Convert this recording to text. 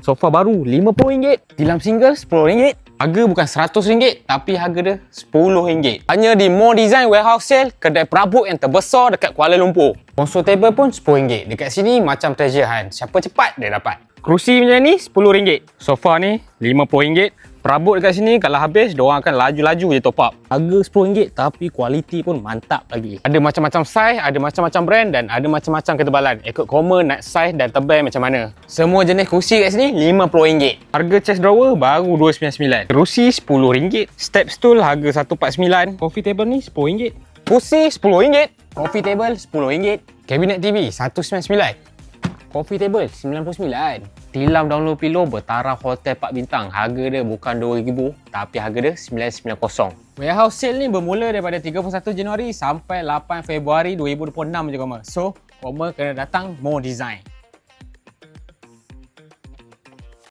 Sofa baru RM50. Tilam single RM10. Harga bukan RM100 tapi harga dia RM10. Hanya di More Design Warehouse Sale, kedai perabot yang terbesar dekat Kuala Lumpur. Console table pun RM10. Dekat sini macam treasure hunt. Siapa cepat dia dapat. Kerusi macam ni RM10. Sofa ni RM50. Perabot dekat sini kalau habis, diorang akan laju-laju je top up. Harga RM10 tapi kualiti pun mantap lagi. Ada macam-macam saiz, ada macam-macam brand dan ada macam-macam ketebalan. Ikut common, nak saiz dan tebal macam mana. Semua jenis kerusi kat sini RM50. Harga chest drawer baru RM299. Kerusi RM10. Step stool harga RM149. Coffee table ni RM10. Kerusi RM10. Coffee table RM10. Kabinet TV RM199. Coffee table RM99. Tilam download pillow bertaraf hotel 4 bintang. Harga dia bukan RM2,000 tapi harga dia RM990. Warehouse sale ni bermula daripada 31 Januari sampai 8 Februari 2026 je koma. So, koma kena datang More Design.